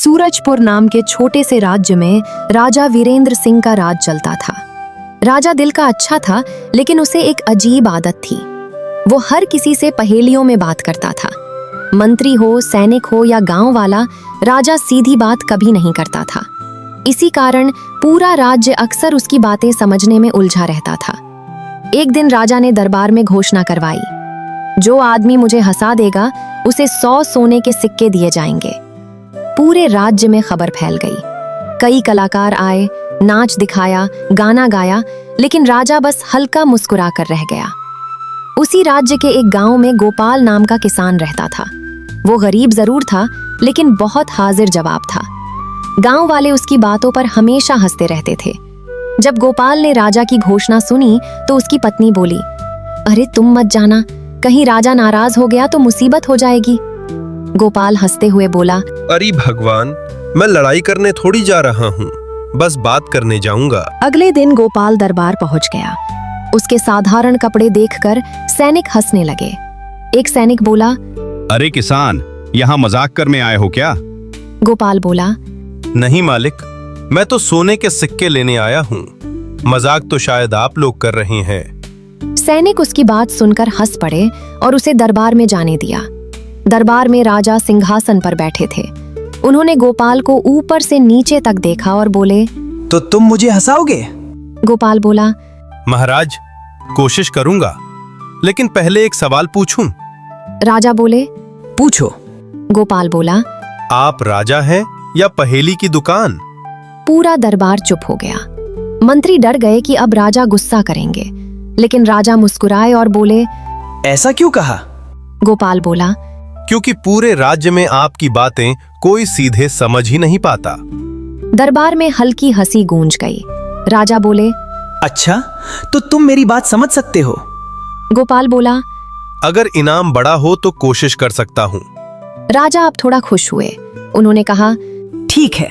सूरजपुर नाम के छोटे से राज्य में राजा वीरेंद्र सिंह का राज चलता था। राजा दिल का अच्छा था, लेकिन उसे एक अजीब आदत थी। वो हर किसी से पहेलियों में बात करता था। मंत्री हो, सैनिक हो या गांव वाला, राजा सीधी बात कभी नहीं करता था। इसी कारण पूरा राज्य अक्सर उसकी बातें समझने में उलझा रहता था। एक दिन राजा ने दरबार में घोषणा करवाई, जो आदमी मुझे हंसा देगा उसे 100 सोने के सिक्के दिए जाएंगे। पूरे राज्य में खबर फैल गई। कई कलाकार आए, नाच दिखाया, गाना गाया, लेकिन राजा बस हल्का मुस्कुरा कर रह गया। उसी राज्य के एक गांव में गोपाल नाम का किसान रहता था। वो गरीब जरूर था, लेकिन बहुत हाजिर जवाब था। गांव वाले उसकी बातों पर हमेशा हंसते रहते थे। जब गोपाल ने राजा की घोषणा सुनी तो उसकी पत्नी बोली, अरे तुम मत जाना, कहीं राजा नाराज हो गया तो मुसीबत हो जाएगी। गोपाल हंसते हुए बोला, अरे भगवान, मैं लड़ाई करने थोड़ी जा रहा हूँ, बस बात करने जाऊंगा। अगले दिन गोपाल दरबार पहुंच गया। उसके साधारण कपड़े देखकर सैनिक हंसने लगे। एक सैनिक बोला, अरे किसान, यहाँ मजाक करने आए हो क्या? गोपाल बोला, नहीं मालिक, मैं तो सोने के सिक्के लेने आया हूँ। मजाक तो शायद आप लोग कर रहे हैं। सैनिक उसकी बात सुनकर हंस पड़े और उसे दरबार में जाने दिया। दरबार में राजा सिंहासन पर बैठे थे। उन्होंने गोपाल को ऊपर से नीचे तक देखा और बोले, तो तुम मुझे हंसाओगे? गोपाल बोला, महाराज, कोशिश करूंगा, लेकिन पहले एक सवाल पूछूं? राजा बोले, पूछो। गोपाल बोला, आप राजा हैं या पहेली की दुकान? पूरा दरबार चुप हो गया। मंत्री डर गए कि अब राजा गुस्सा करेंगे, लेकिन राजा मुस्कुराए और बोले, ऐसा क्यों कहा? गोपाल बोला, क्योंकि पूरे राज्य में आपकी बातें कोई सीधे समझ ही नहीं पाता। दरबार में हल्की हंसी गूंज गई। राजा बोले, अच्छा, तो तुम मेरी बात समझ सकते हो? गोपाल बोला, अगर इनाम बड़ा हो तो कोशिश कर सकता हूँ। राजा अब थोड़ा खुश हुए। उन्होंने कहा, ठीक है,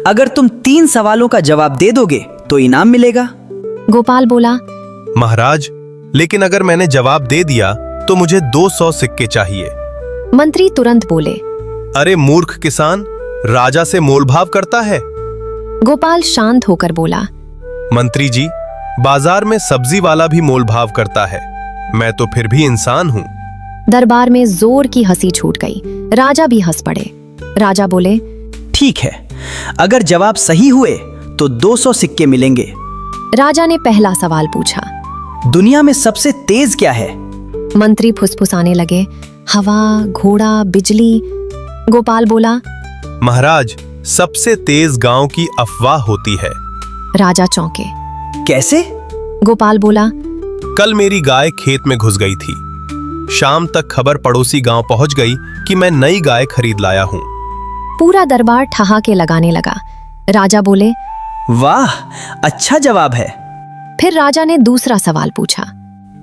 अगर तुम 3 सवालों का जवाब दे दोगे तो इनाम मिलेगा। गोपाल बोला, महाराज, लेकिन अगर मैंने जवाब दे दिया तो मुझे 200 सिक्के चाहिए। मंत्री तुरंत बोले, अरे मूर्ख किसान, राजा से मोलभाव करता है। गोपाल शांत होकर बोला, मंत्री जी, बाजार में सब्जी वाला भी मोलभाव करता है, मैं तो फिर भी इंसान हूँ। दरबार में जोर की हंसी छूट गई। राजा भी हंस पड़े। राजा बोले, ठीक है, अगर जवाब सही हुए तो 200 सिक्के मिलेंगे। राजा ने पहला सवाल पूछा, दुनिया में सबसे तेज क्या है? मंत्री फुसफुसाने लगे, हवा, घोड़ा, बिजली। गोपाल बोला, महाराज, सबसे तेज गांव की अफवाह होती है। राजा चौंके। कैसे? गोपाल बोला, कल मेरी गाय खेत में घुस गई थी। शाम तक खबर पड़ोसी गांव पहुंच गई कि मैं नई गाय खरीद लाया हूं। पूरा दरबार ठहाके लगाने लगा। राजा बोले, वाह, अच्छा जवाब है। फिर राजा ने दूसरा सवाल पूछा,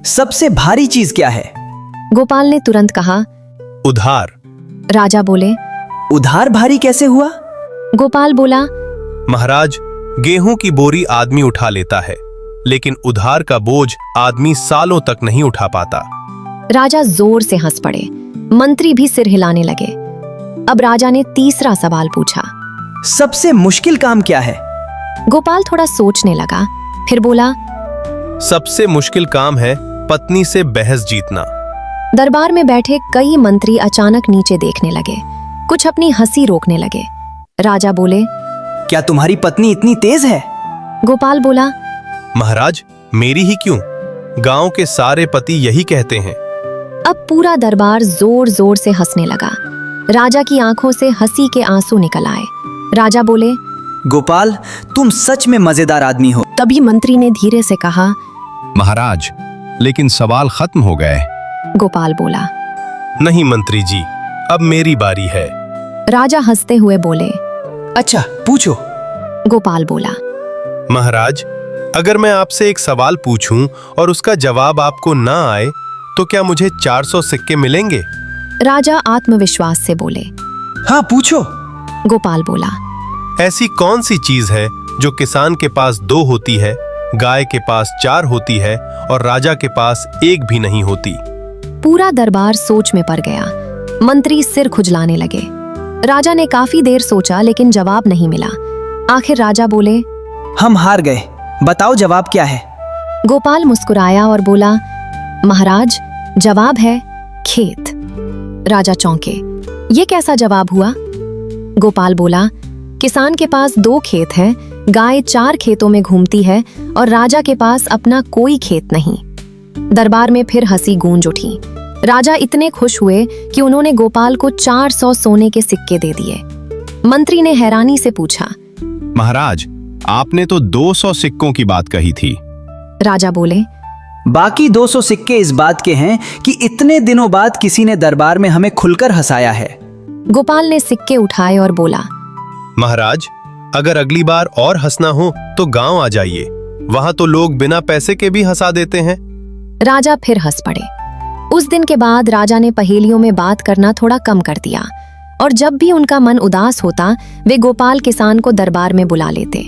सबसे भारी चीज क्या है? गोपाल ने तुरंत कहा, उधार। राजा बोले, उधार भारी कैसे हुआ? गोपाल बोला, महाराज, गेहूं की बोरी आदमी उठा लेता है, लेकिन उधार का बोझ आदमी सालों तक नहीं उठा पाता। राजा जोर से हंस पड़े। मंत्री भी सिर हिलाने लगे। अब राजा ने तीसरा सवाल पूछा, सबसे मुश्किल काम क्या है? गोपाल थोड़ा सोचने लगा, फिर बोला, सबसे मुश्किल काम है पत्नी से बहस जीतना। दरबार में बैठे कई मंत्री अचानक नीचे देखने लगे। कुछ अपनी हंसी रोकने लगे। राजा बोले, क्या तुम्हारी पत्नी इतनी तेज है? गोपाल बोला, महाराज, मेरी ही क्यों, गांव के सारे पति यही कहते हैं। अब पूरा दरबार जोर जोर से हंसने लगा। राजा की आंखों से हंसी के आंसू निकल आए। राजा बोले, गोपाल, तुम सच में मजेदार आदमी हो। तभी मंत्री ने धीरे से कहा, महाराज, लेकिन सवाल खत्म हो गए। गोपाल बोला, नहीं मंत्री जी, अब मेरी बारी है। राजा हंसते हुए बोले, अच्छा, पूछो। गोपाल बोला, महाराज, अगर मैं आपसे एक सवाल पूछूं और उसका जवाब आपको ना आए तो क्या मुझे 400 सिक्के मिलेंगे? राजा आत्मविश्वास से बोले। हाँ, पूछो। गोपाल बोला, ऐसी कौन सी चीज है जो किसान के पास 2 होती है, गाय के पास 4 होती है और राजा के पास 1 भी नहीं होती? पूरा दरबार सोच में पड़ गया। मंत्री सिर खुजलाने लगे। राजा ने काफी देर सोचा लेकिन जवाब नहीं मिला। आखिर राजा बोले, हम हार गए, बताओ जवाब क्या है। गोपाल मुस्कुराया और बोला, महाराज जवाब है खेत। राजा चौंके, ये कैसा जवाब हुआ? गोपाल बोला, किसान के पास 2 खेत हैं, गाय 4 खेतों में घूमती है और राजा के पास अपना कोई खेत नहीं। दरबार में फिर हंसी गूंज उठी। राजा इतने खुश हुए कि उन्होंने गोपाल को 400 सोने के सिक्के दे दिए। मंत्री ने हैरानी से पूछा, महाराज, आपने तो 200 सिक्कों की बात कही थी। राजा बोले, बाकी 200 सिक्के इस बात के हैं कि इतने दिनों बाद किसी ने दरबार में हमें खुलकर हंसाया है। गोपाल ने सिक्के उठाए और बोला, महाराज, अगर अगली बार और हंसना हो तो गांव आ जाइए, वहां तो लोग बिना पैसे के भी हंसा देते हैं। राजा फिर हंस पड़े। उस दिन के बाद राजा ने पहेलियों में बात करना थोड़ा कम कर दिया और जब भी उनका मन उदास होता वे गोपाल किसान को दरबार में बुला लेते।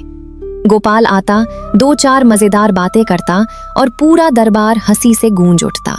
गोपाल आता, 2-4 मजेदार बातें करता और पूरा दरबार हंसी से गूंज उठता।